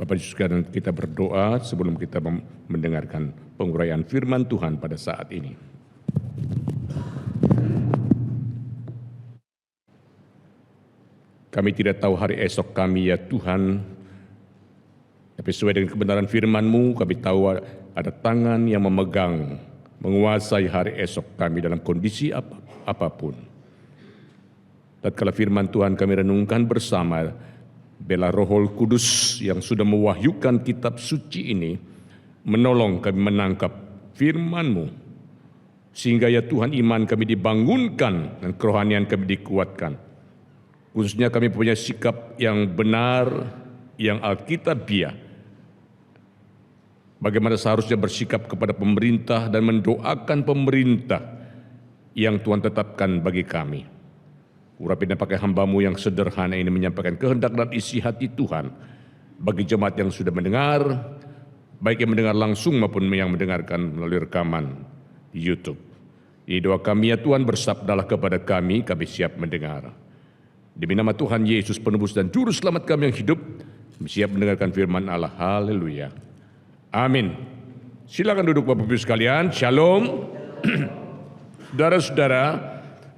Bapak Yesus sekalian, kita berdoa sebelum kita mendengarkan penguraian firman Tuhan pada saat ini. Kami tidak tahu hari esok kami ya Tuhan, tapi sesuai dengan kebenaran firman-Mu, kami tahu ada tangan yang memegang, menguasai hari esok kami dalam kondisi apapun. Tatkala firman Tuhan kami renungkan bersama, biarlah Roh Kudus yang sudah mewahyukan kitab suci ini menolong kami menangkap firman-Mu, sehingga ya Tuhan iman kami dibangunkan dan kerohanian kami dikuatkan. Khususnya kami punya sikap yang benar, yang alkitabiah. Bagaimana seharusnya bersikap kepada pemerintah dan mendoakan pemerintah yang Tuhan tetapkan bagi kami. Urapi dan pakai hamba-Mu yang sederhana ini menyampaikan kehendak dan isi hati Tuhan bagi jemaat yang sudah mendengar, baik yang mendengar langsung maupun yang mendengarkan melalui rekaman di YouTube. Di doa kami ya Tuhan, bersabdalah kepada kami siap mendengar. Demi nama Tuhan Yesus penebus dan juru selamat kami yang hidup, kami siap mendengarkan firman Allah. Haleluya. Amin. Silakan duduk Bapak Ibu sekalian. Shalom. Saudara-saudara,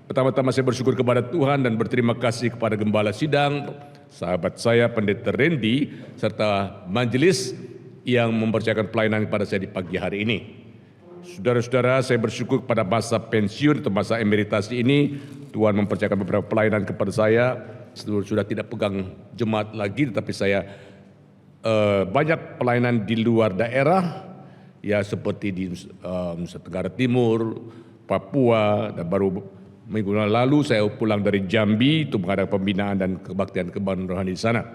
pertama-tama saya bersyukur kepada Tuhan dan berterima kasih kepada Gembala Sidang, sahabat saya Pendeta Randy, serta majelis yang mempercayakan pelayanan kepada saya di pagi hari ini. Saudara-saudara, saya bersyukur pada masa pensiun atau masa emeritasi ini, Tuhan mempercayakan beberapa pelayanan kepada saya. Sudah tidak pegang jemaat lagi, tetapi saya banyak pelayanan di luar daerah, ya seperti di Nusa Tenggara Timur, Papua, dan baru minggu lalu saya pulang dari Jambi untuk mengadakan pembinaan dan kebaktian rohani di sana.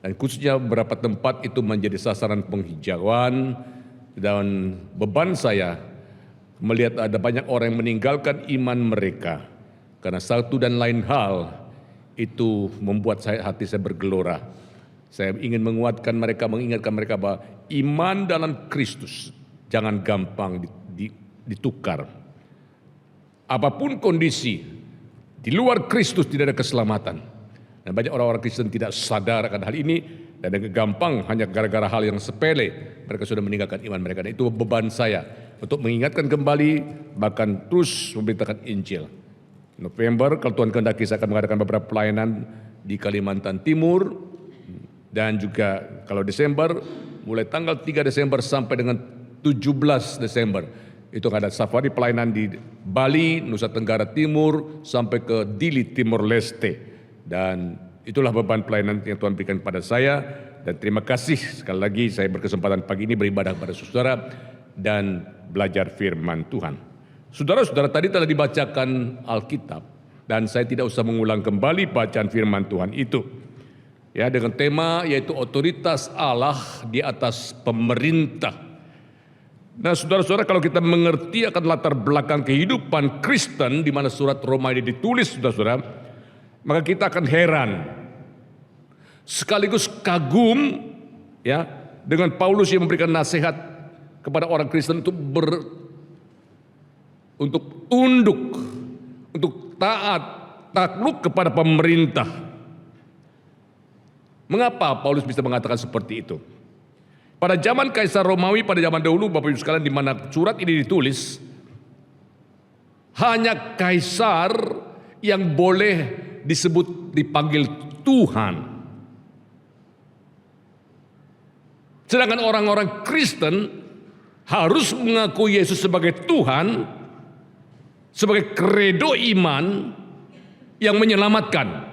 Dan khususnya beberapa tempat itu menjadi sasaran penghijauan, dan beban saya melihat ada banyak orang yang meninggalkan iman mereka karena satu dan lain hal itu membuat hati saya bergelora. Saya ingin menguatkan mereka, mengingatkan mereka bahwa iman dalam Kristus jangan gampang ditukar. Apapun kondisi, di luar Kristus tidak ada keselamatan. Dan banyak orang-orang Kristen tidak sadar akan hal ini, dan dengan gampang hanya gara-gara hal yang sepele, mereka sudah meninggalkan iman mereka. Dan itu beban saya untuk mengingatkan kembali, bahkan terus memberitakan Injil. November, kalau Tuhan kehendaki, saya akan mengadakan beberapa pelayanan di Kalimantan Timur, dan juga kalau Desember, mulai tanggal 3 Desember sampai dengan 17 Desember, itu ada safari pelayanan di Bali, Nusa Tenggara Timur, sampai ke Dili, Timor Leste. Dan itulah beban pelayanan yang Tuhan berikan kepada saya. Dan terima kasih sekali lagi saya berkesempatan pagi ini beribadah kepada saudara dan belajar firman Tuhan. Saudara-saudara, tadi telah dibacakan Alkitab, dan saya tidak usah mengulang kembali bacaan firman Tuhan itu. Ya, dengan tema yaitu otoritas Allah di atas pemerintah. Nah, saudara-saudara, kalau kita mengerti akan latar belakang kehidupan Kristen di mana surat Roma ini ditulis, saudara-saudara, maka kita akan heran, sekaligus kagum, ya, dengan Paulus yang memberikan nasihat kepada orang Kristen untuk tunduk, untuk taat, takluk kepada pemerintah. Mengapa Paulus bisa mengatakan seperti itu? Pada zaman Kaisar Romawi, pada zaman dahulu, Bapak Ibu sekalian, di mana surat ini ditulis, hanya kaisar yang boleh dipanggil Tuhan. Sedangkan orang-orang Kristen harus mengakui Yesus sebagai Tuhan, sebagai kredo iman yang menyelamatkan.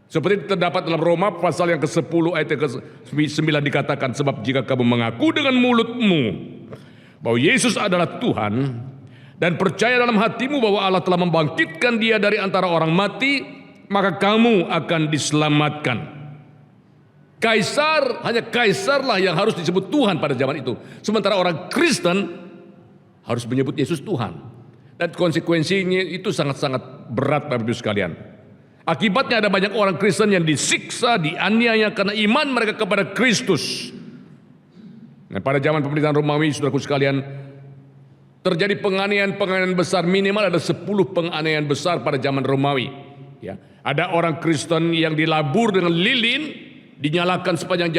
Seperti terdapat dalam Roma pasal yang ke-10 ayat yang ke-9 dikatakan, sebab jika kamu mengaku dengan mulutmu bahwa Yesus adalah Tuhan dan percaya dalam hatimu bahwa Allah telah membangkitkan dia dari antara orang mati, maka kamu akan diselamatkan. Kaisar, hanya kaisarlah yang harus disebut Tuhan pada zaman itu. Sementara orang Kristen harus menyebut Yesus Tuhan. Dan konsekuensinya itu sangat-sangat berat Bapak Ibu sekalian. Akibatnya ada banyak orang Kristen yang disiksa, dianiaya karena iman mereka kepada Kristus. Nah, pada zaman pemerintahan Romawi, saudaraku sekalian, terjadi penganiayaan besar, minimal ada 10 penganiayaan besar pada zaman Romawi. Ya, ada orang Kristen yang dilabur dengan lilin dinyalakan sepanjang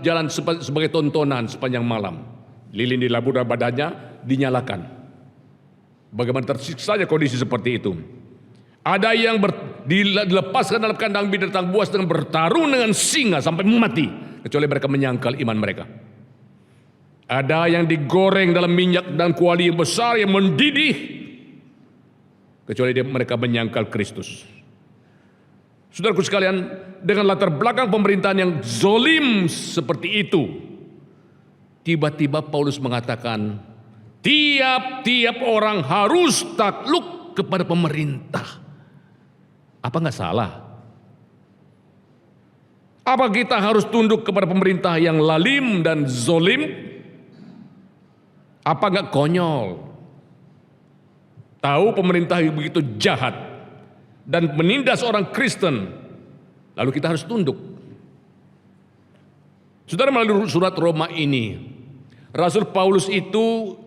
jalan sebagai tontonan sepanjang malam. Lilin dilabur dalam badannya, dinyalakan. Bagaimana tersiksanya kondisi seperti itu. Ada yang dilepaskan dalam kandang binatang buas dengan bertarung dengan singa sampai mati, kecuali mereka menyangkal iman mereka. Ada yang digoreng dalam minyak dan kuali yang besar yang mendidih, kecuali mereka menyangkal Kristus. Saudaraku sekalian, dengan latar belakang pemerintahan yang zolim seperti itu, tiba-tiba Paulus mengatakan, tiap-tiap orang harus takluk kepada pemerintah. Apa nggak salah? Apa kita harus tunduk kepada pemerintah yang lalim dan zolim? Apa nggak konyol? Tahu pemerintah yang begitu jahat dan menindas orang Kristen, lalu kita harus tunduk. Saudara, melalui surat Roma ini, Rasul Paulus itu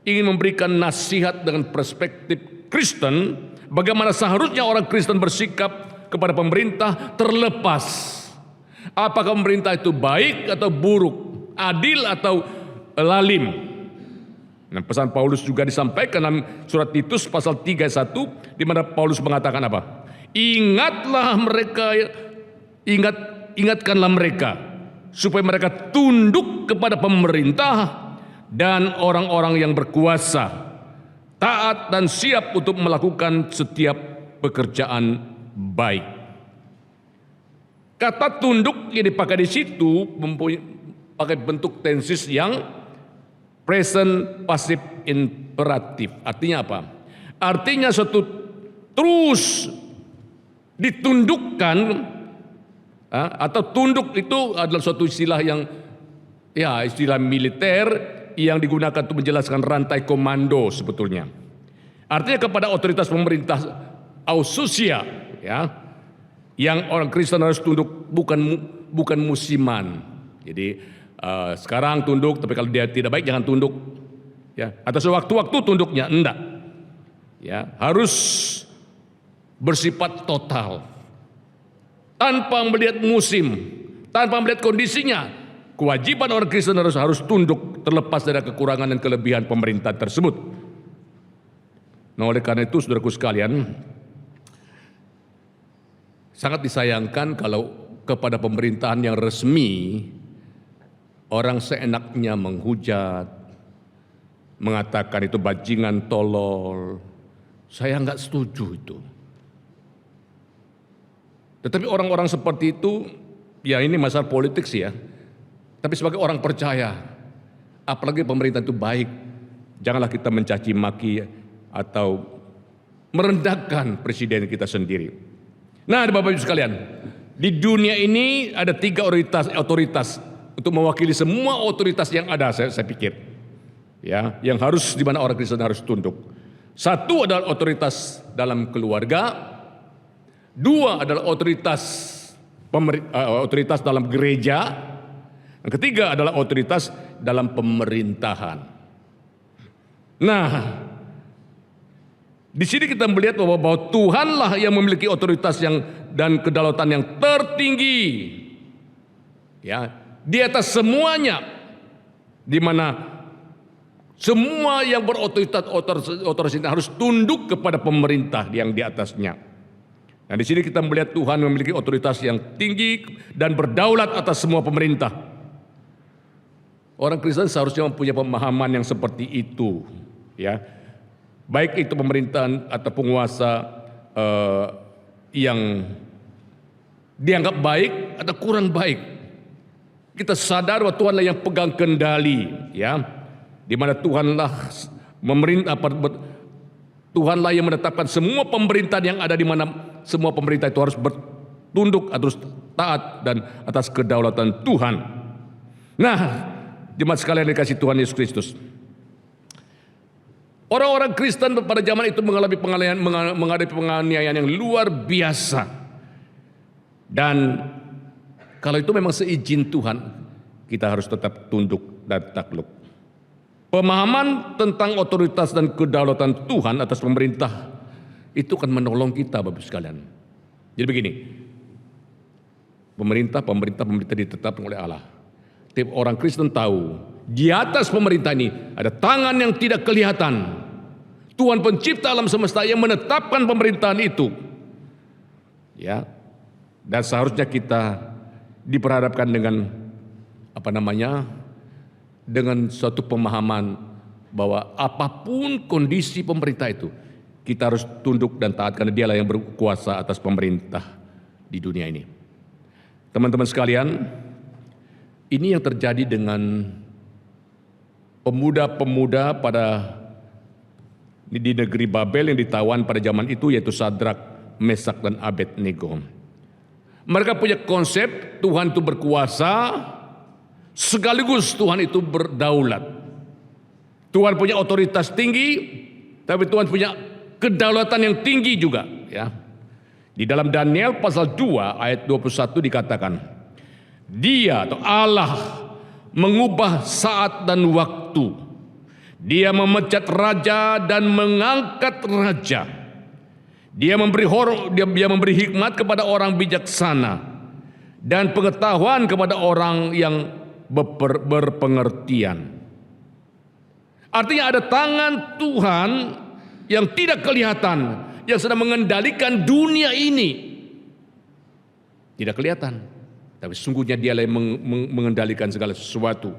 ingin memberikan nasihat dengan perspektif Kristen, bagaimana seharusnya orang Kristen bersikap kepada pemerintah terlepas apakah pemerintah itu baik atau buruk, adil atau lalim. Nah, pesan Paulus juga disampaikan dalam surat Titus pasal 3:1, di mana Paulus mengatakan apa? Ingatkanlah mereka supaya mereka tunduk kepada pemerintah dan orang-orang yang berkuasa, taat dan siap untuk melakukan setiap pekerjaan baik. Kata tunduk yang dipakai di situ pakai bentuk tenses yang present passive imperatif. Artinya apa? Artinya suatu terus ditundukkan, atau tunduk itu adalah suatu istilah yang istilah militer yang digunakan untuk menjelaskan rantai komando sebetulnya. Artinya kepada otoritas pemerintah aususia, yang orang Kristen harus tunduk, bukan musiman. Jadi sekarang tunduk, tapi kalau dia tidak baik jangan tunduk. Atau sewaktu-waktu tunduknya, enggak. Harus bersifat total. Tanpa melihat musim, tanpa melihat kondisinya, kewajiban orang Kristen harus tunduk terlepas dari kekurangan dan kelebihan pemerintah tersebut. Nah, oleh karena itu, saudaraku sekalian, sangat disayangkan kalau kepada pemerintahan yang resmi orang seenaknya menghujat, mengatakan itu bajingan tolol. Saya nggak setuju itu. Tetapi orang-orang seperti itu, ini masalah politik sih ya. Tapi sebagai orang percaya, apalagi pemerintah itu baik, janganlah kita mencaci maki atau merendahkan presiden kita sendiri. Nah, Bapak Ibu sekalian, di dunia ini ada 3 otoritas untuk mewakili semua otoritas yang ada, saya pikir, yang harus, di mana orang Kristen harus tunduk. 1 adalah otoritas dalam keluarga, 2 adalah otoritas dalam gereja, yang ketiga adalah otoritas dalam pemerintahan. Nah, di sini kita melihat bahwa Tuhanlah yang memiliki otoritas dan kedaulatan yang tertinggi, di atas semuanya, di mana semua yang berotoritas harus tunduk kepada pemerintah yang di atasnya. Nah, di sini kita melihat Tuhan memiliki otoritas yang tinggi dan berdaulat atas semua pemerintah. Orang Kristen seharusnya mempunyai pemahaman yang seperti itu, baik itu pemerintahan atau penguasa yang dianggap baik atau kurang baik. Kita sadar bahwa Tuhanlah yang pegang kendali, di mana Tuhanlah yang menetapkan semua pemerintahan yang ada, di mana semua pemerintah itu harus bertunduk, harus taat dan atas kedaulatan Tuhan. Nah, jemaat sekalian dikasih Tuhan Yesus Kristus, orang-orang Kristen pada zaman itu menghadapi penganiayaan yang luar biasa. Dan kalau itu memang seizin Tuhan, kita harus tetap tunduk dan takluk. Pemahaman tentang otoritas dan kedaulatan Tuhan atas pemerintah itu akan menolong kita, Bapak sekalian. Jadi begini, pemerintah ditetapkan oleh Allah. Tiap orang Kristen tahu, di atas pemerintah ini ada tangan yang tidak kelihatan. Tuhan pencipta alam semesta yang menetapkan pemerintahan itu. Ya. Dan seharusnya kita diperhadapkan dengan dengan suatu pemahaman bahwa apapun kondisi pemerintah itu, kita harus tunduk dan taat karena dialah yang berkuasa atas pemerintah di dunia ini. Teman-teman sekalian, ini yang terjadi dengan pemuda-pemuda di negeri Babel yang ditawan pada zaman itu, yaitu Sadrak, Mesak, dan Abednego. Mereka punya konsep Tuhan itu berkuasa, sekaligus Tuhan itu berdaulat. Tuhan punya otoritas tinggi, tapi Tuhan punya kedaulatan yang tinggi juga. Ya. Di dalam Daniel pasal 2 ayat 21 dikatakan, Dia atau Allah mengubah saat dan waktu. Dia memecat raja dan mengangkat raja. Dia memberi hikmat kepada orang bijaksana dan pengetahuan kepada orang yang berpengertian. Artinya ada tangan Tuhan yang tidak kelihatan, yang sedang mengendalikan dunia ini. Tidak kelihatan, tapi sungguhnya dialah yang mengendalikan segala sesuatu.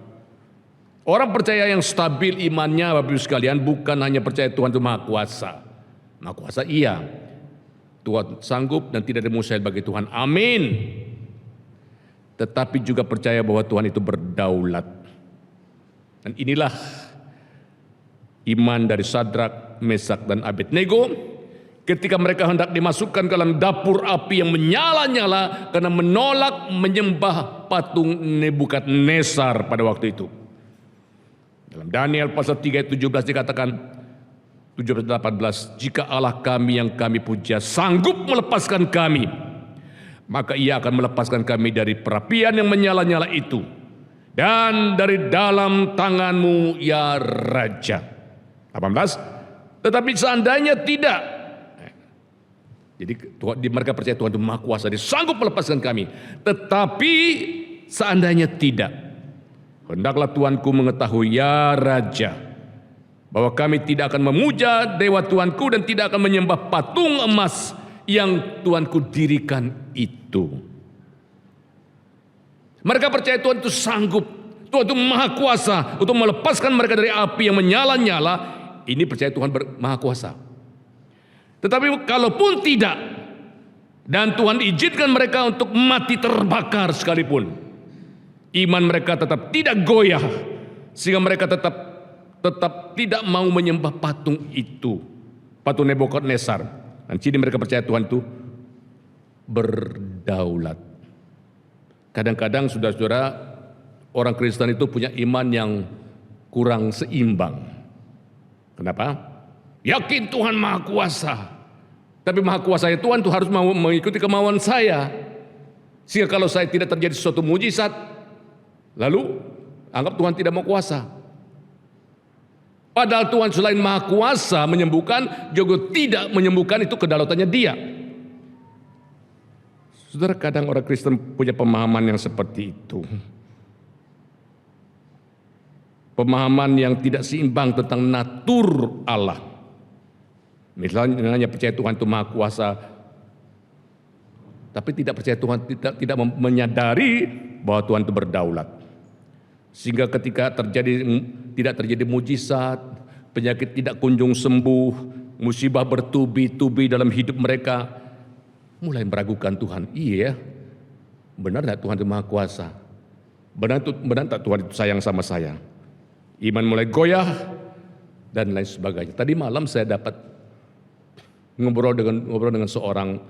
Orang percaya yang stabil imannya, Bapak Ibu sekalian, bukan hanya percaya Tuhan itu Maha Kuasa. Maha Kuasa iya, Tuhan sanggup dan tidak ada mustahil bagi Tuhan, amin. Tetapi juga percaya bahwa Tuhan itu berdaulat. Dan inilah iman dari Sadrak, Mesak, dan Abednego ketika mereka hendak dimasukkan ke dalam dapur api yang menyala-nyala karena menolak menyembah patung Nebukadnezar pada waktu itu. Dalam Daniel pasal 3 ayat 17 dikatakan, 17-18, jika Allah kami yang kami puja sanggup melepaskan kami, maka Ia akan melepaskan kami dari perapian yang menyala-nyala itu dan dari dalam tanganmu ya Raja. 18, tetapi seandainya tidak, jadi mereka percaya Tuhan itu Maha Kuasa, Dia sanggup melepaskan kami. Tetapi seandainya tidak, hendaklah Tuanku mengetahui ya Raja, bahwa kami tidak akan memuja dewa Tuanku dan tidak akan menyembah patung emas yang Tuanku dirikan itu. Mereka percaya Tuhan itu sanggup, Tuhan itu Maha Kuasa untuk melepaskan mereka dari api yang menyala-nyala. Ini percaya Tuhan Maha Kuasa. Tetapi kalaupun tidak, dan Tuhan izinkan mereka untuk mati terbakar sekalipun, iman mereka tetap tidak goyah, sehingga mereka tetap tidak mau menyembah patung itu, patung Nebukadnezar. Dan ciri mereka percaya Tuhan itu berdaulat. Kadang-kadang saudara-saudara, orang Kristen itu punya iman yang kurang seimbang. Kenapa? Yakin Tuhan Maha Kuasa, tapi Maha Kuasanya Tuhan itu harus mau mengikuti kemauan saya. Sehingga kalau saya tidak terjadi sesuatu mujizat, lalu anggap Tuhan tidak mau kuasa. Padahal Tuhan selain Maha Kuasa menyembuhkan, juga tidak menyembuhkan, itu kedaulatannya Dia. Saudara, kadang orang Kristen punya pemahaman yang seperti itu. Pemahaman yang tidak seimbang tentang natur Allah. Misalnya hanya percaya Tuhan itu Maha Kuasa, tapi tidak percaya Tuhan, tidak menyadari bahwa Tuhan itu berdaulat. Sehingga ketika tidak terjadi mujizat, penyakit tidak kunjung sembuh, musibah bertubi-tubi dalam hidup mereka, mulai meragukan Tuhan. Iya, benar tak Tuhan itu Maha Kuasa? Benar tak Tuhan itu sayang sama saya? Iman mulai goyah dan lain sebagainya. Tadi malam saya dapat ngobrol dengan seorang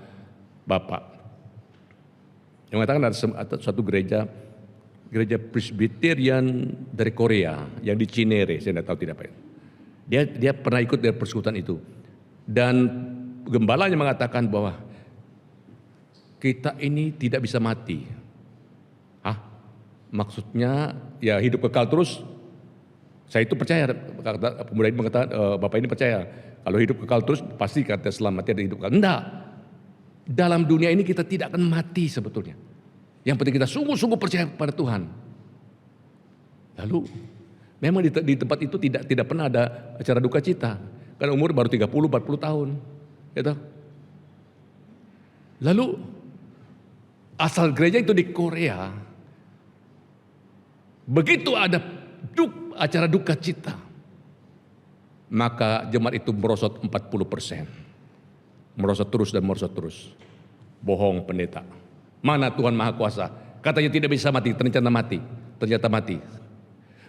bapak yang mengatakan ada suatu gereja Presbyterian dari Korea yang di Cinere, saya tidak tahu tidak apa. Dia pernah ikut dari persekutuan itu, dan gembalanya mengatakan bahwa kita ini tidak bisa mati. Maksudnya ya hidup kekal terus. Saya itu percaya, pemuda ini mengatakan, bapak ini percaya, kalau hidup kekal terus pasti kata selamatnya ada hidup kekal. Enggak, dalam dunia ini kita tidak akan mati sebetulnya. Yang penting kita sungguh-sungguh percaya kepada Tuhan. Lalu memang di tempat itu tidak pernah ada acara duka cita. Karena umur baru 30-40 tahun. Gitu. Lalu asal gereja itu di Korea. Begitu ada acara duka cita, maka jemaat itu merosot 40%. Merosot terus dan merosot terus. Bohong pendeta. Mana Tuhan Maha Kuasa? Katanya tidak bisa mati, ternyata mati. Ternyata mati.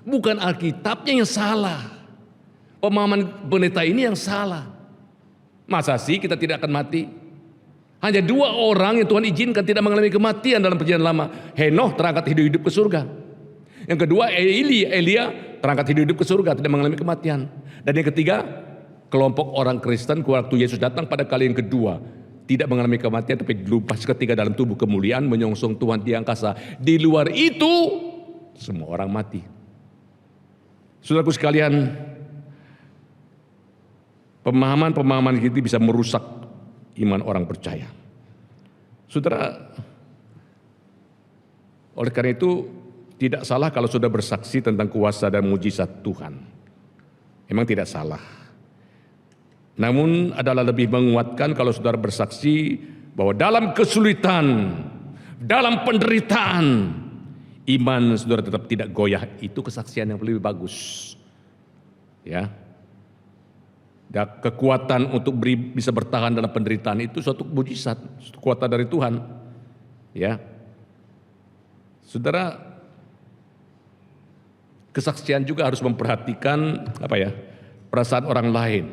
Bukan Alkitabnya yang salah. Pemahaman pendeta ini yang salah. Masa sih kita tidak akan mati? Hanya 2 orang yang Tuhan izinkan tidak mengalami kematian dalam perjanjian lama. Henoh terangkat hidup-hidup ke surga. Yang kedua Elia terangkat hidup-hidup ke surga, tidak mengalami kematian. Dan yang ketiga, kelompok orang Kristen waktu Yesus datang pada kali yang kedua, tidak mengalami kematian tapi dilepas ketika dalam tubuh kemuliaan menyongsong Tuhan di angkasa. Di luar itu semua orang mati. Saudaraku sekalian, pemahaman-pemahaman itu bisa merusak iman orang percaya. Saudara, oleh karena itu tidak salah kalau sudah bersaksi tentang kuasa dan mujizat Tuhan. Memang tidak salah. Namun adalah lebih menguatkan kalau saudara bersaksi bahwa dalam kesulitan, dalam penderitaan, iman saudara tetap tidak goyah. Itu kesaksian yang lebih bagus. Ya. Dan kekuatan untuk bisa bertahan dalam penderitaan itu suatu mujizat, suatu kekuatan dari Tuhan. Ya. Saudara, kesaksian juga harus memperhatikan perasaan orang lain.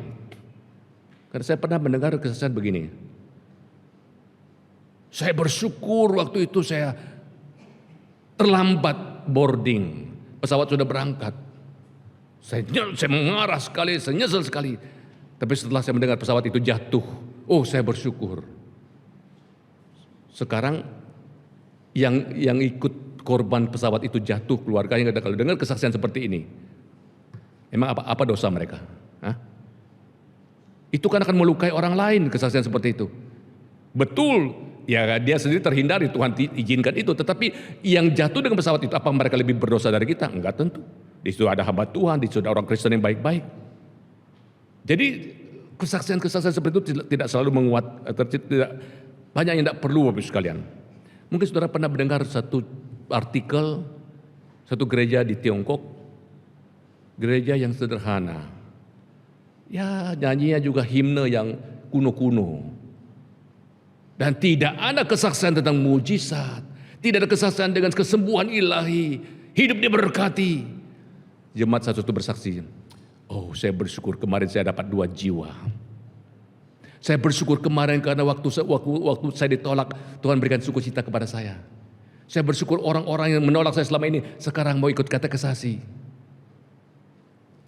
Karena saya pernah mendengar kesaksian begini. Saya bersyukur waktu itu saya terlambat boarding. Pesawat sudah berangkat. Saya marah sekali, saya nyesel sekali. Tapi setelah saya mendengar pesawat itu jatuh, saya bersyukur. Sekarang yang ikut korban pesawat itu jatuh, keluarganya kalau dengar kesaksian seperti ini, emang apa dosa mereka? Hah? Itu kan akan melukai orang lain kesaksian seperti itu. Betul, ya dia sendiri terhindari, Tuhan izinkan itu. Tetapi yang jatuh dengan pesawat itu, apa mereka lebih berdosa dari kita? Enggak tentu. Di situ ada hamba Tuhan, di situ ada orang Kristen yang baik-baik. Jadi kesaksian-kesaksian seperti itu tidak selalu menguat, banyak yang tidak perlu Bapak sekalian. Mungkin saudara pernah mendengar satu artikel, satu gereja di Tiongkok, gereja yang sederhana. Ya nyanyinya juga himne yang kuno-kuno. Dan tidak ada kesaksian tentang mujizat. Tidak ada kesaksian dengan kesembuhan ilahi. Hidup diberkati. Jemaat satu itu bersaksi. Saya bersyukur kemarin saya dapat 2 jiwa. Saya bersyukur kemarin karena waktu saya ditolak, Tuhan berikan sukacita kepada saya. Saya bersyukur orang-orang yang menolak saya selama ini sekarang mau ikut katekisasi.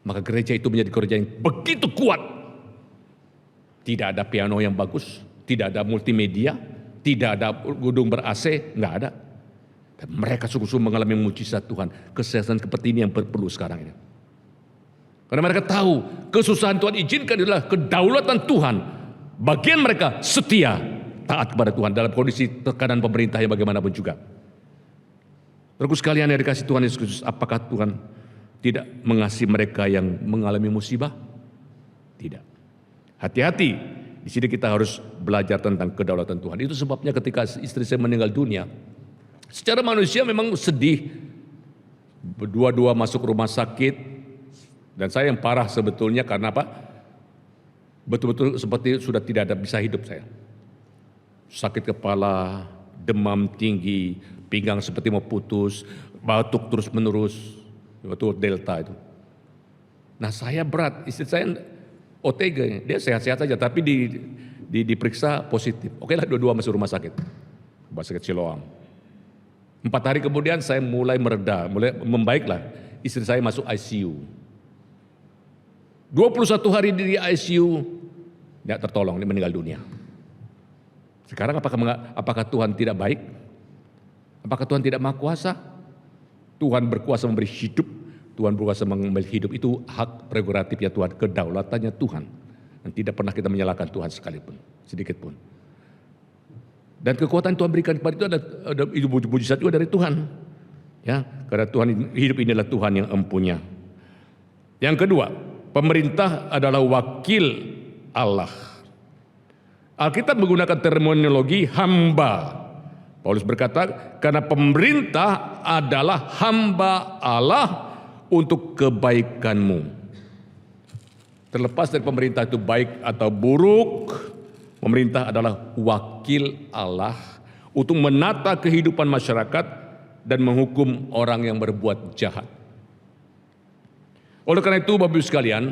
Maka gereja itu menjadi gereja yang begitu kuat. Tidak ada piano yang bagus, tidak ada multimedia, tidak ada gedung ber-AC, enggak ada. Dan mereka sungguh-sungguh mengalami mujizat Tuhan. Kesehatan seperti ini yang perlu sekarang ini. Karena mereka tahu kesusahan Tuhan izinkan adalah kedaulatan Tuhan. Bagian mereka setia, taat kepada Tuhan dalam kondisi tekanan pemerintah yang bagaimanapun juga. Terus sekalian yang dikasih Tuhan Yesus Kristus, apakah Tuhan tidak mengasihi mereka yang mengalami musibah? Tidak. Hati-hati. Di sini kita harus belajar tentang kedaulatan Tuhan. Itu sebabnya ketika istri saya meninggal dunia, secara manusia memang sedih. Berdua-dua masuk rumah sakit. Dan saya yang parah sebetulnya karena apa? Betul-betul seperti sudah tidak ada bisa hidup saya. Sakit kepala, demam tinggi, pinggang seperti mau putus, batuk terus menerus. Betul delta itu. Nah saya berat, istri saya OTG, dia sehat-sehat saja tapi diperiksa positif. Oke lah dua-dua masuk rumah sakit Siloam. 4 hari kemudian saya mulai mereda, mulai membaiklah. Istri saya masuk ICU. 21 hari di ICU, tidak tertolong, dia meninggal dunia. Sekarang apakah Tuhan tidak baik? Apakah Tuhan tidak maha kuasa? Tuhan berkuasa memberi hidup, Tuhan berkuasa mengambil hidup, itu hak prerogatifnya Tuhan, kedaulatannya Tuhan. Dan tidak pernah kita menyalahkan Tuhan sekalipun, sedikit pun. Dan kekuatan Tuhan berikan kepada itu ada mujizat juga dari Tuhan. Ya, karena Tuhan hidup ini adalah Tuhan yang empunya. Yang kedua, pemerintah adalah wakil Allah. Alkitab menggunakan terminologi hamba. Paulus berkata, karena pemerintah adalah hamba Allah untuk kebaikanmu. Terlepas dari pemerintah itu baik atau buruk, pemerintah adalah wakil Allah untuk menata kehidupan masyarakat dan menghukum orang yang berbuat jahat. Oleh karena itu, Bapak Ibu sekalian,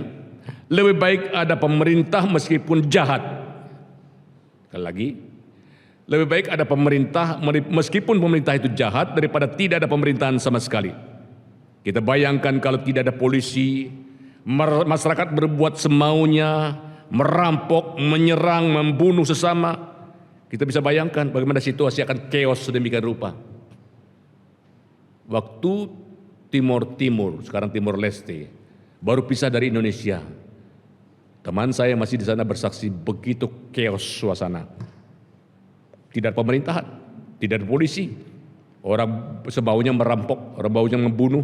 lebih baik ada pemerintah meskipun jahat. Sekali lagi, lebih baik ada pemerintah meskipun pemerintah itu jahat daripada tidak ada pemerintahan sama sekali. Kita bayangkan kalau tidak ada polisi, masyarakat berbuat semaunya, merampok, menyerang, membunuh sesama. Kita bisa bayangkan bagaimana situasi akan chaos sedemikian rupa. Waktu Timur Timur, sekarang Timor Leste, baru pisah dari Indonesia. Teman saya masih di sana bersaksi begitu chaos suasana. Tidak ada pemerintahan, tidak ada polisi. Orang sebaunya merampok, orang baunya membunuh.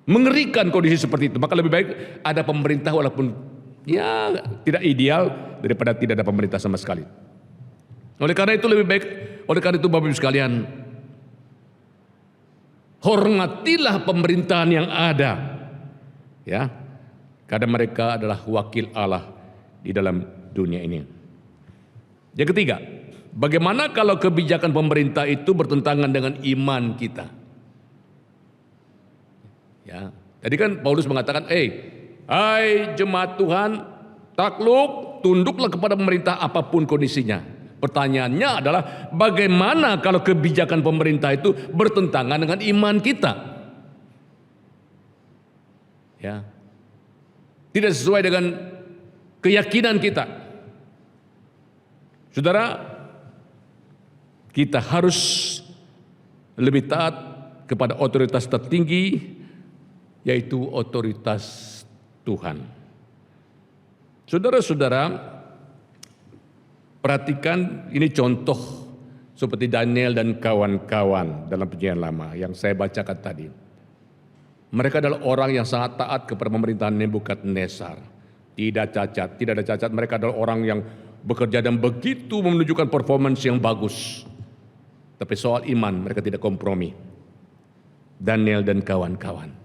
Mengerikan kondisi seperti itu. Maka lebih baik ada pemerintah walaupun ya tidak ideal daripada tidak ada pemerintah sama sekali. Oleh karena itu lebih baik, oleh karena itu Bapak Ibu sekalian, hormatilah pemerintahan yang ada. Ya. Karena mereka adalah wakil Allah di dalam dunia ini. Yang ketiga, bagaimana kalau kebijakan pemerintah itu bertentangan dengan iman kita? Ya, tadi kan Paulus mengatakan, hai jemaat Tuhan, takluk, tunduklah kepada pemerintah apapun kondisinya. Pertanyaannya adalah bagaimana kalau kebijakan pemerintah itu bertentangan dengan iman kita? Ya. Tidak sesuai dengan keyakinan kita. Saudara, kita harus lebih taat kepada otoritas tertinggi, yaitu otoritas Tuhan. Saudara-saudara, perhatikan ini contoh seperti Daniel dan kawan-kawan dalam Perjanjian Lama yang saya bacakan tadi. Mereka adalah orang yang sangat taat kepada pemerintahan Nebukadnezar. Tidak cacat, tidak ada cacat. Mereka adalah orang yang bekerja dan begitu menunjukkan performance yang bagus. Tapi soal iman mereka tidak kompromi. Daniel dan kawan-kawan.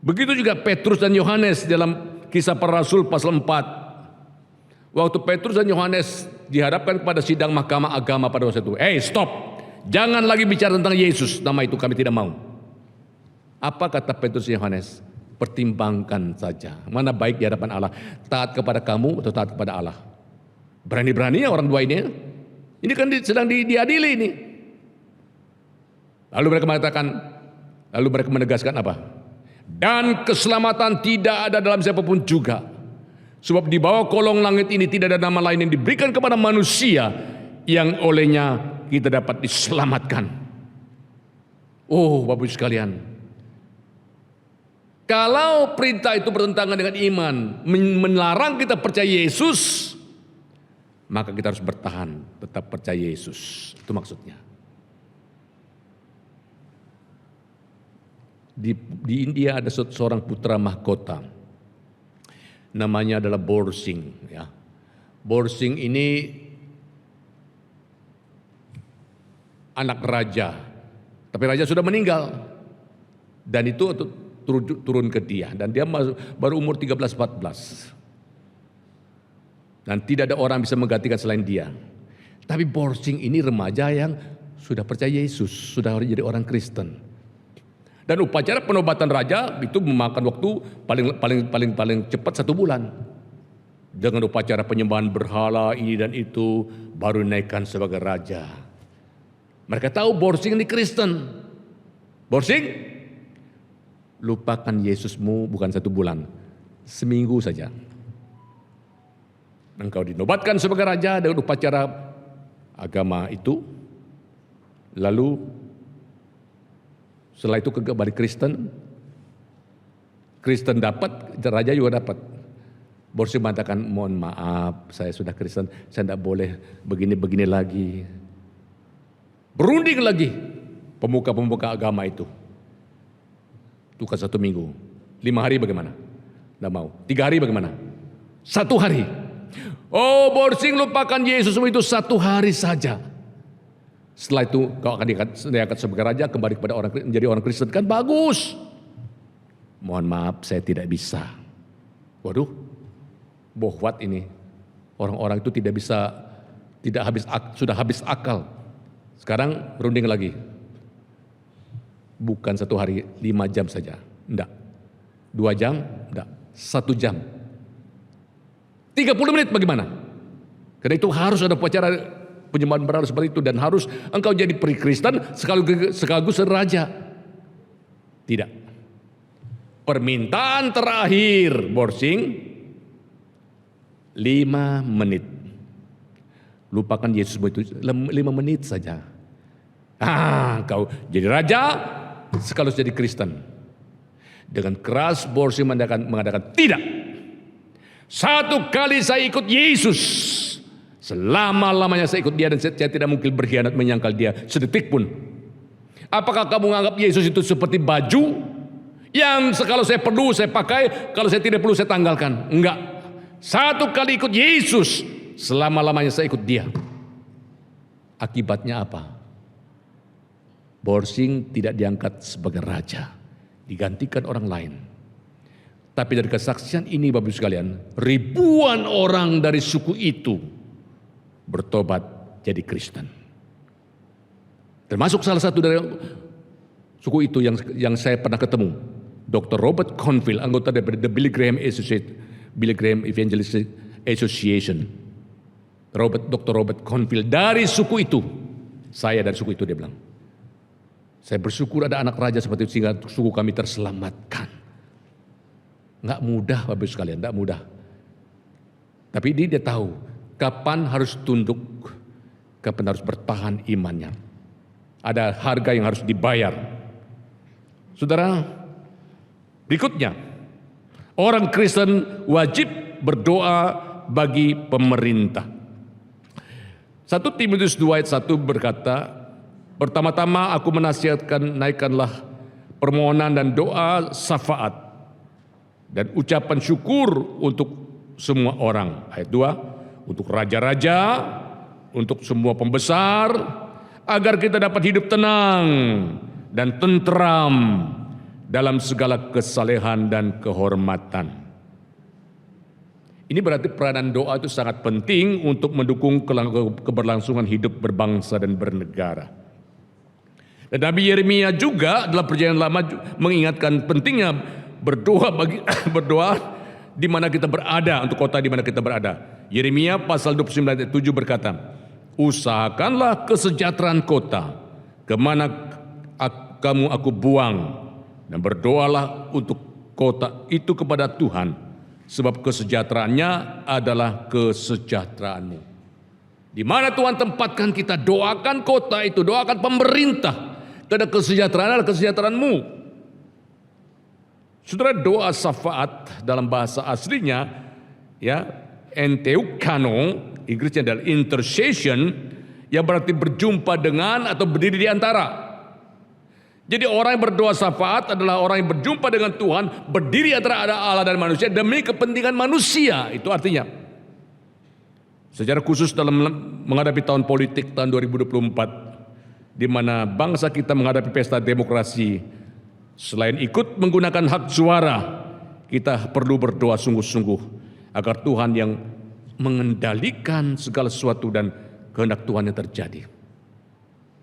Begitu juga Petrus dan Yohanes dalam Kisah Para Rasul pasal 4. Waktu Petrus dan Yohanes dihadapkan kepada sidang mahkamah agama pada waktu itu. Stop! Jangan lagi bicara tentang Yesus. Nama itu kami tidak mau. Apa kata Petrus dan Yohanes? Pertimbangkan saja. Mana baik di hadapan Allah. Taat kepada kamu atau taat kepada Allah. Berani-beraninya orang dua ini. Ini kan sedang diadili ini. Lalu mereka menegaskan apa? Dan keselamatan tidak ada dalam siapapun juga. Sebab di bawah kolong langit ini tidak ada nama lain yang diberikan kepada manusia yang olehnya kita dapat diselamatkan. Oh, Bapak Ibu sekalian. Kalau perintah itu bertentangan dengan iman, melarang kita percaya Yesus, maka kita harus bertahan, tetap percaya Yesus. Itu maksudnya. Di India ada seorang putra mahkota, namanya adalah Borsing. Ya. Borsing ini anak raja, tapi raja sudah meninggal, dan itu turun ke dia, dan dia baru umur 13-14. Dan tidak ada orang bisa menggantikan selain dia. Tapi Borsing ini remaja yang sudah percaya Yesus, sudah jadi orang Kristen. Dan upacara penobatan raja itu memakan waktu paling cepat 1 bulan. Dengan upacara penyembahan berhala ini dan itu, baru dinaikkan sebagai raja. Mereka tahu Borsing ini Kristen. Borsing, lupakan Yesusmu bukan 1 bulan, seminggu saja. Engkau dinobatkan sebagai raja dengan upacara agama itu. Lalu setelah itu kembali Kristen dapat, raja juga dapat. Borsig mengatakan, mohon maaf, saya sudah Kristen, saya tidak boleh begini-begini lagi. Berunding lagi pemuka-pemuka agama itu. Tukar 1 minggu. 5 hari bagaimana? Tidak mau. 3 hari bagaimana? 1 hari. Oh, Borsig lupakan Yesus itu 1 hari saja. Setelah itu kau akan diangkat sebagai raja, kembali kepada menjadi orang Kristen, kan bagus. Mohon maaf, saya tidak bisa. Waduh, bohwat ini. Orang-orang itu tidak bisa, sudah habis akal. Sekarang berunding lagi. Bukan 1 hari, 5 jam saja. Enggak. 2 jam? Enggak. 1 jam. 30 menit bagaimana? Karena itu harus ada upacara penyembahan berhala seperti itu. Dan harus engkau jadi pri Kristen sekaligus raja. Tidak. Permintaan terakhir Borsig 5 menit. Lupakan Yesus itu 5 menit saja. Kau jadi raja sekaligus jadi Kristen. Dengan keras Borsig mengadakan tidak. 1 kali saya ikut Yesus, selama-lamanya saya ikut dia dan saya tidak mungkin berkhianat menyangkal dia sedetik pun. Apakah kamu menganggap Yesus itu seperti baju yang kalau saya perlu saya pakai, kalau saya tidak perlu saya tanggalkan? Enggak. 1 kali ikut Yesus, selama-lamanya saya ikut dia. Akibatnya apa? Borsig tidak diangkat sebagai raja, digantikan orang lain. Tapi dari kesaksian ini Bapak Ibu sekalian, ribuan orang dari suku itu bertobat jadi Kristen. Termasuk salah satu dari suku itu yang saya pernah ketemu, Dr. Robert Confield, anggota dari The Billy Graham Evangelist Association. Dr. Robert Confield dari suku itu. Saya dari suku itu, dia bilang. Saya bersyukur ada anak raja seperti itu sehingga suku kami terselamatkan. Enggak mudah Bapak Ibu sekalian, enggak mudah. Tapi dia tahu kapan harus tunduk, kapan harus bertahan imannya. Ada harga yang harus dibayar. Saudara, berikutnya, orang Kristen wajib berdoa bagi pemerintah. 1 Timotius 2 ayat 1 berkata, pertama-tama aku menasihatkan naikkanlah permohonan dan doa syafaat dan ucapan syukur untuk semua orang. Ayat 2, untuk raja-raja, untuk semua pembesar, agar kita dapat hidup tenang dan tentram dalam segala kesalehan dan kehormatan. Ini berarti peranan doa itu sangat penting untuk mendukung keberlangsungan hidup berbangsa dan bernegara. Dan Nabi Yeremia juga dalam Perjanjian Lama mengingatkan pentingnya berdoa di mana kita berada, untuk kota di mana kita berada. Yeremia pasal 29 ayat 7 berkata, usahakanlah kesejahteraan kota kemana kamu aku buang, dan berdoalah untuk kota itu kepada Tuhan, sebab kesejahteraannya adalah kesejahteraanmu. Di mana Tuhan tempatkan kita, doakan kota itu, doakan pemerintah, karena kesejahteraan adalah kesejahteraanmu. Saudara, doa syafaat dalam bahasa aslinya, ya, enteukano, Inggrisnya adalah intercession, yang berarti berjumpa dengan atau berdiri di antara. Jadi orang yang berdoa syafaat adalah orang yang berjumpa dengan Tuhan, berdiri antara Allah dan manusia demi kepentingan manusia. Itu artinya. Secara khusus dalam menghadapi tahun politik tahun 2024, di mana bangsa kita menghadapi pesta demokrasi, selain ikut menggunakan hak suara, kita perlu berdoa sungguh-sungguh agar Tuhan yang mengendalikan segala sesuatu dan kehendak Tuhan yang terjadi.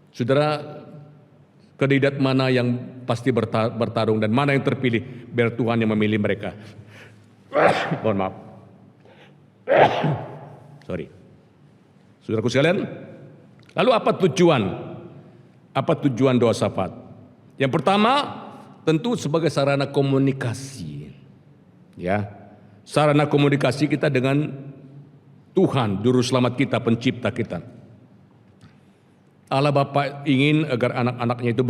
Saudara, kandidat mana yang pasti bertarung dan mana yang terpilih, biar Tuhan yang memilih mereka. Mohon maaf. Sorry. Saudaraku sekalian, lalu apa tujuan? Apa tujuan doa syafaat? Yang pertama, tentu sebagai sarana komunikasi. Ya. Sarana komunikasi kita dengan Tuhan, juru selamat kita, pencipta kita. Allah Bapa ingin agar anak-anaknya itu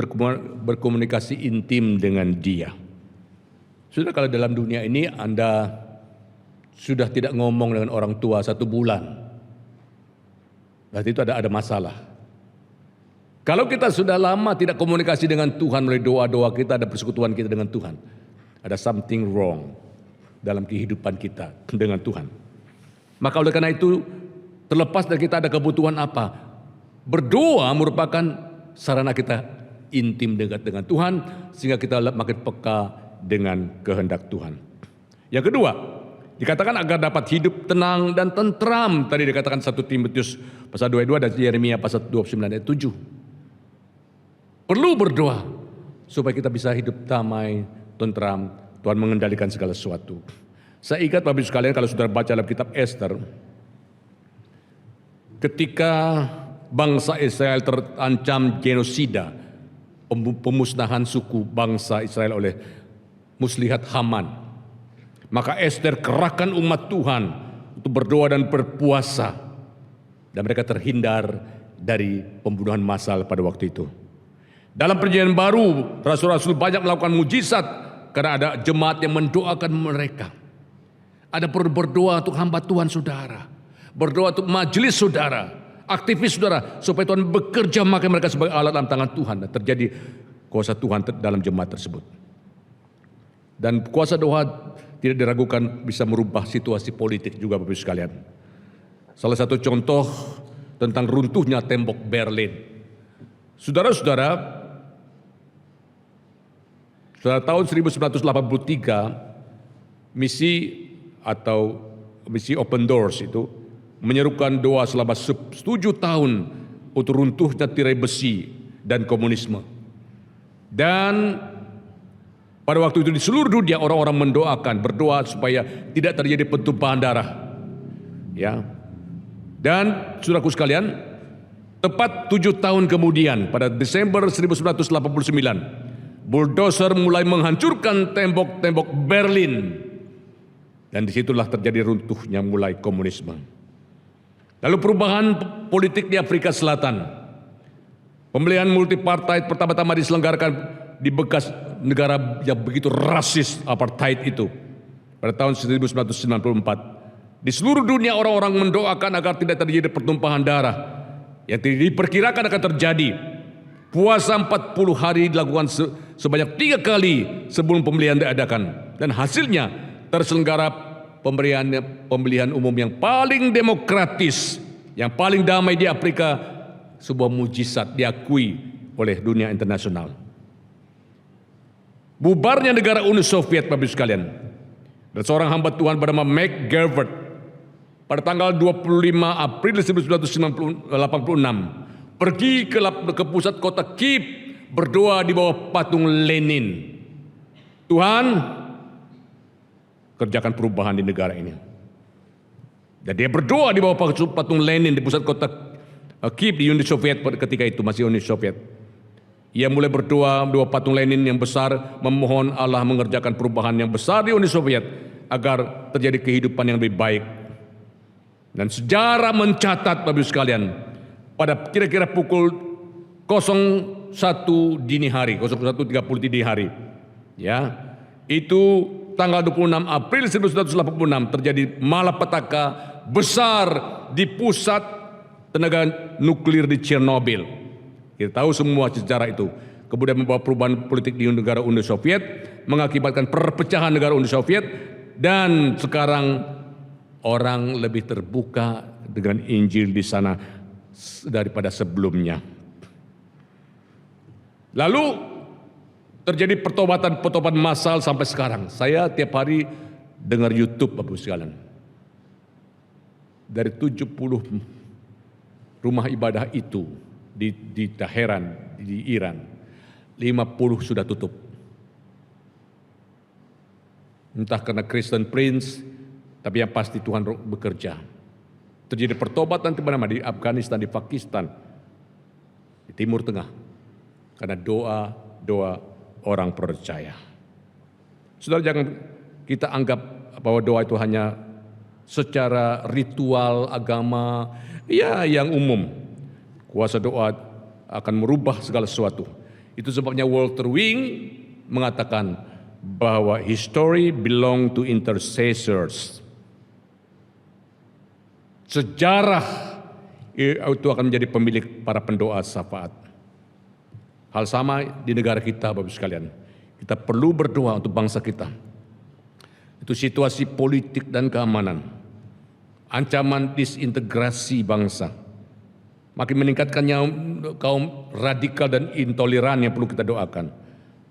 berkomunikasi intim dengan Dia. Sudah, kalau dalam dunia ini Anda sudah tidak ngomong dengan orang tua 1 bulan, berarti itu ada masalah. Kalau kita sudah lama tidak komunikasi dengan Tuhan melalui doa-doa kita, ada persekutuan kita dengan Tuhan, ada something wrong dalam kehidupan kita dengan Tuhan. Maka oleh karena itu, terlepas dari kita ada kebutuhan apa, berdoa merupakan sarana kita intim dekat dengan Tuhan, sehingga kita makin peka dengan kehendak Tuhan. Yang kedua, dikatakan agar dapat hidup tenang dan tentram. Tadi dikatakan 1 Timotius pasal 22 dan Yeremia pasal 29 ayat 7. Perlu berdoa supaya kita bisa hidup damai, tentram, Tuhan mengendalikan segala sesuatu. Saya ingat Bapak Ibu sekalian, kalau saudara baca dalam kitab Ester, ketika bangsa Israel terancam genosida, pemusnahan suku bangsa Israel oleh Muslihat Haman, maka Ester kerahkan umat Tuhan untuk berdoa dan berpuasa, dan mereka terhindar dari pembunuhan massal pada waktu itu. Dalam Perjanjian Baru, rasul-rasul banyak melakukan mujizat karena ada jemaat yang mendoakan mereka. Ada berdoa untuk hamba Tuhan saudara, berdoa untuk majelis saudara, aktivis saudara, supaya Tuhan bekerja memakai mereka sebagai alat dalam tangan Tuhan, dan terjadi kuasa Tuhan dalam jemaat tersebut. Dan kuasa doa tidak diragukan bisa merubah situasi politik juga Bapak Ibu sekalian. Salah satu contoh tentang runtuhnya tembok Berlin. Saudara-saudara, tahun 1983 misi Open Doors itu menyerukan doa selama 7 tahun untuk runtuhnya tirai besi dan komunisme. Dan pada waktu itu di seluruh dunia orang-orang mendoakan, berdoa supaya tidak terjadi pertumpahan darah. Ya. Dan saudaraku sekalian, tepat 7 tahun kemudian pada Desember 1989, bulldozer mulai menghancurkan tembok-tembok Berlin. Dan disitulah terjadi runtuhnya mulai komunisme. Lalu perubahan politik di Afrika Selatan. Pemilihan multipartai pertama-tama diselenggarakan di bekas negara yang begitu rasis apartheid itu pada tahun 1994. Di seluruh dunia orang-orang mendoakan agar tidak terjadi pertumpahan darah yang diperkirakan akan terjadi. Puasa 40 hari dilakukan sebanyak 3 kali sebelum pemilihan diadakan, dan hasilnya terselenggara pemilihan umum yang paling demokratis, yang paling damai di Afrika, sebuah mujizat diakui oleh dunia internasional. Bubarnya negara Uni Soviet Bapak Ibu sekalian, dan seorang hamba Tuhan bernama McGavert pada tanggal 25 April 1986 pergi ke pusat kota Kiev berdoa di bawah patung Lenin. Tuhan, kerjakan perubahan di negara ini. Dan dia berdoa di bawah patung Lenin di pusat kota Kiev di Uni Soviet ketika itu, masih Uni Soviet. Ia mulai berdoa di bawah patung Lenin yang besar, memohon Allah mengerjakan perubahan yang besar di Uni Soviet agar terjadi kehidupan yang lebih baik. Dan sejarah mencatat Bapak Ibu sekalian, pada kira-kira pukul 01 dini hari, 01.30 dini hari, ya, itu tanggal 26 April 1986 terjadi malapetaka besar di pusat tenaga nuklir di Chernobyl. Kita tahu semua sejarah itu. Kemudian membawa perubahan politik di negara Uni Soviet, mengakibatkan perpecahan negara Uni Soviet, dan sekarang orang lebih terbuka dengan Injil di sana daripada sebelumnya. Lalu terjadi pertobatan massal sampai sekarang. Saya tiap hari dengar YouTube Bapak Ibu sekalian. Dari 70 rumah ibadah itu di Teheran, di Iran, 50 sudah tutup. Entah karena Kristen Prince, tapi yang pasti Tuhan bekerja. Terjadi pertobatan di mana-mana, di Afghanistan, di Pakistan, di Timur Tengah, karena doa orang percaya. Saudara, jangan kita anggap bahwa doa itu hanya secara ritual agama, ya yang umum. Kuasa doa akan merubah segala sesuatu. Itu sebabnya Walter Wing mengatakan bahwa history belong to intercessors. sejarah itu akan menjadi pemilik para pendoa syafaat. Hal sama di negara kita, Bapak Ibu sekalian. Kita perlu berdoa untuk bangsa kita. Itu situasi politik dan keamanan, ancaman disintegrasi bangsa, makin meningkatkannya kaum radikal dan intoleran yang perlu kita doakan.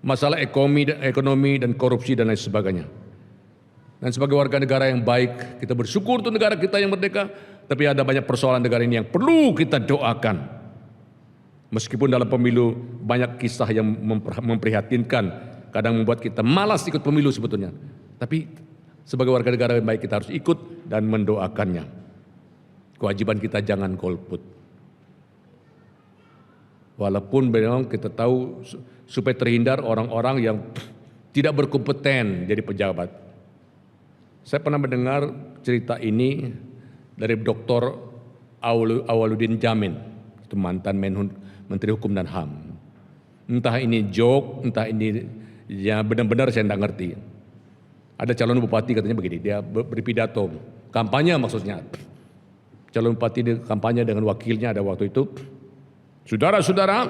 Masalah ekonomi dan korupsi dan lain sebagainya. Dan sebagai warga negara yang baik, kita bersyukur untuk negara kita yang merdeka, tapi ada banyak persoalan negara ini yang perlu kita doakan. Meskipun dalam pemilu banyak kisah yang memprihatinkan, kadang membuat kita malas ikut pemilu sebetulnya. Tapi sebagai warga negara yang baik kita harus ikut dan mendoakannya. Kewajiban kita jangan golput. Walaupun memang kita tahu supaya terhindar orang-orang yang tidak berkompeten jadi pejabat. Saya pernah mendengar cerita ini dari Dr. Awaludin Jamin, itu mantan Menteri Hukum dan HAM. Entah ini joke, entah ini ya benar-benar saya tidak ngerti. Ada calon bupati katanya begini, dia berpidato, kampanye maksudnya. Calon bupati dia kampanye dengan wakilnya ada waktu itu. Saudara-saudara,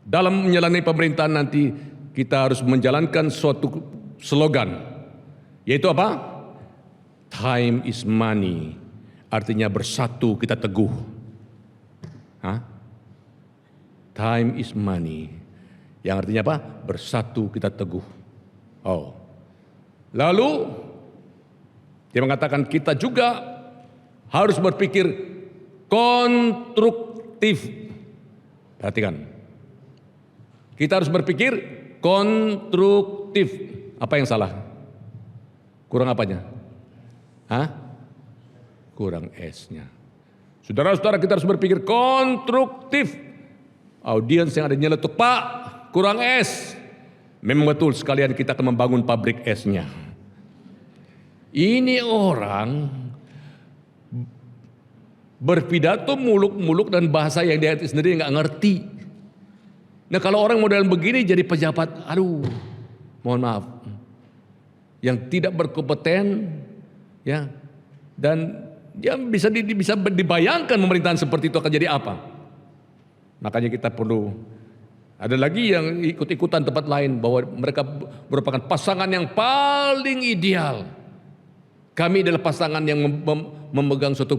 dalam menjalani pemerintahan nanti kita harus menjalankan suatu slogan, yaitu apa? Time is money, artinya bersatu kita teguh. Time is money, yang artinya apa? Bersatu kita teguh. Lalu dia mengatakan kita juga harus berpikir konstruktif. Perhatikan. Kita harus berpikir konstruktif. Apa yang salah? Kurang apanya? Kurang S-nya. Saudara-saudara, kita harus berpikir konstruktif. Audiens yang ada nyeletuk, Pak, kurang S. Memang betul sekalian kita akan membangun pabrik S-nya. Ini orang berpidato muluk-muluk dan bahasa yang dia sendiri nggak ngerti. Nah kalau orang model begini jadi pejabat, mohon maaf, yang tidak berkompeten, ya, dan dia bisa dibayangkan pemerintahan seperti itu akan jadi apa. Makanya kita perlu ada lagi yang ikut-ikutan tempat lain bahwa mereka merupakan pasangan yang paling ideal. Kami adalah pasangan yang memegang suatu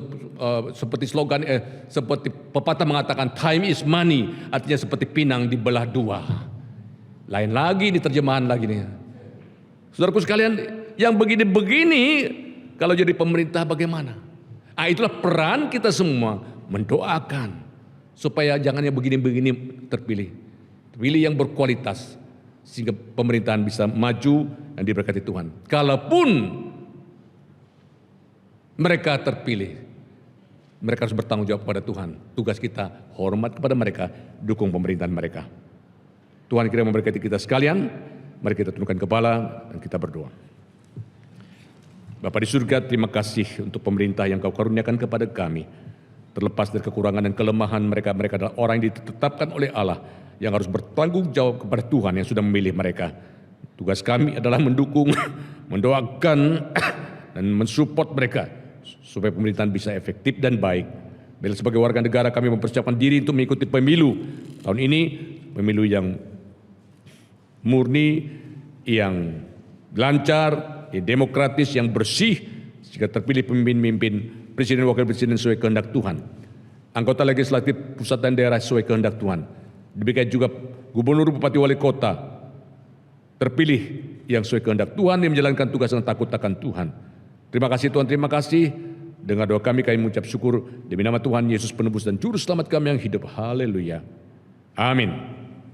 seperti slogan, seperti pepatah mengatakan time is money, artinya seperti pinang dibelah dua. Lain lagi ini terjemahan lagi nih. Saudaraku sekalian, yang begini-begini kalau jadi pemerintah bagaimana? Itulah peran kita semua mendoakan supaya jangan yang begini-begini terpilih. Pilih yang berkualitas sehingga pemerintahan bisa maju dan diberkati Tuhan. Kalaupun mereka terpilih, mereka harus bertanggung jawab kepada Tuhan. Tugas kita hormat kepada mereka, dukung pemerintahan mereka. Tuhan kiranya memberkati kita sekalian. Mari kita tundukkan kepala dan kita berdoa. Bapa di surga, terima kasih untuk pemerintah yang Kau karuniakan kepada kami. Terlepas dari kekurangan dan kelemahan mereka, mereka adalah orang yang ditetapkan oleh Allah yang harus bertanggung jawab kepada Tuhan yang sudah memilih mereka. Tugas kami adalah mendukung, mendoakan dan mensupport mereka supaya pemerintahan bisa efektif dan baik. Bila sebagai warga negara kami mempersiapkan diri untuk mengikuti pemilu tahun ini, pemilu yang murni, yang lancar, yang demokratis, yang bersih, sehingga terpilih pemimpin-pemimpin, presiden dan wakil presiden sesuai kehendak Tuhan. Anggota legislatif pusat dan daerah sesuai kehendak Tuhan. Demikian juga gubernur, bupati, wali kota terpilih yang sesuai kehendak Tuhan, yang menjalankan tugas dengan takut akan Tuhan. Terima kasih Tuhan, terima kasih. Dengar doa kami mengucap syukur demi nama Tuhan Yesus penebus dan juru selamat kami yang hidup. Haleluya. Amin.